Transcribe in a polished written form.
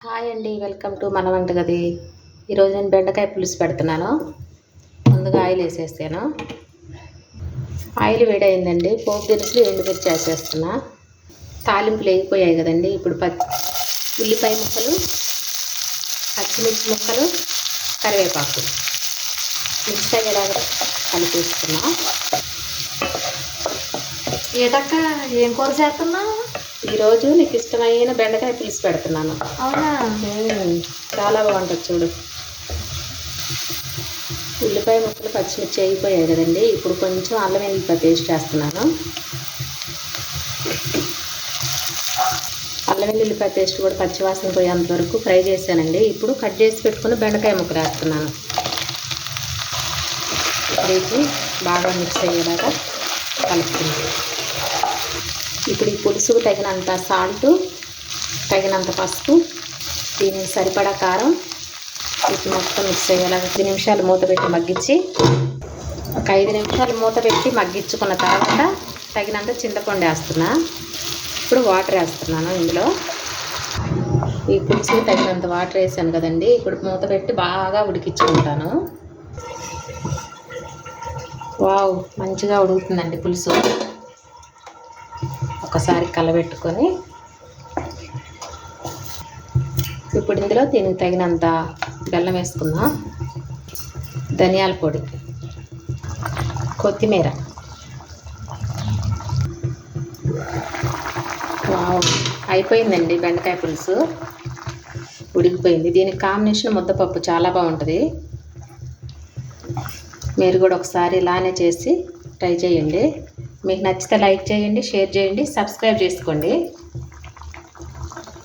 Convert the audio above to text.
Hi అండి, welcome to మన వంటగది. ఈరోజు నేను బెండకాయ పులుసు పెడుతున్నాను. ముందుగా ఆయిల్ వేసేస్తాను. ఆయిల్ వేడైందండి. పోపు దినుసులు ఎండుమిర్చి వేసేస్తున్నా. తాలింపులు వేగిపోయాయి కదండి. ఇప్పుడు ఉల్లిపాయ ముక్కలు, పచ్చిమిర్చి ముక్కలు, కరివేపాకు మిక్స్ అయ్యేలాగా కలిపేస్తున్నా. ఏదక్క ఏం కూర చేస్తున్నావు? ఈరోజు నీకు ఇష్టమైన బెండకాయ పులుసు పెడుతున్నాను. అవునా? చాలా బాగుంటుంది చూడు. ఉల్లిపాయ ముక్కలు పచ్చిమిర్చి అయిపోయాయి కదండి. ఇప్పుడు కొంచెం అల్లం వెల్లుల్లిపాయ పేస్ట్ వేస్తున్నాను. అల్లం వెల్లుల్లిపాయ పేస్ట్ కూడా పచ్చివాసన పోయేంత వరకు ఫ్రై చేశానండి. ఇప్పుడు కట్ చేసి పెట్టుకుని బెండకాయ ముక్కలు వేస్తున్నాను. ఇప్పుడు బాగా మిక్స్ అయ్యేలాగా కలుపుతున్నాను. ఇప్పుడు ఈ పులుసుకు తగినంత సాల్టు, తగినంత పసుపు, దీనికి సరిపడా కారం, ఇప్పుడు మొత్తం మిక్స్ అయ్యేలాగా 5 నిమిషాలు మూత పెట్టి మగ్గించి, ఒక 5 నిమిషాలు మూత పెట్టి మగ్గించుకున్న తర్వాత తగినంత చింతపండు వేస్తున్నా. ఇప్పుడు వాటర్ వేస్తున్నాను. ఇందులో ఈ పులుసుకు తగినంత వాటర్ వేసాను కదండి. ఇప్పుడు మూత పెట్టి బాగా ఉడికించుకుంటాను. వావ్, మంచిగా ఉడుకుతుందండి పులుసు. ఒకసారి కలబెట్టుకొని ఇప్పుడు ఇందులో దీనికి తగినంత బెల్లం వేసుకుందాం. ధనియాల పొడి, కొత్తిమీర. వావ్, అయిపోయిందండి బెండకాయ పులుసు. ఉడికిపోయింది. దీనికి కాంబినేషన్ ముద్దపప్పు చాలా బాగుంటుంది. మీరు కూడా ఒకసారి ఇలానే చేసి ట్రై చేయండి. మీకు నచ్చితే లైక్ చేయండి, షేర్ చేయండి, సబ్స్క్రైబ్ చేసుకోండి.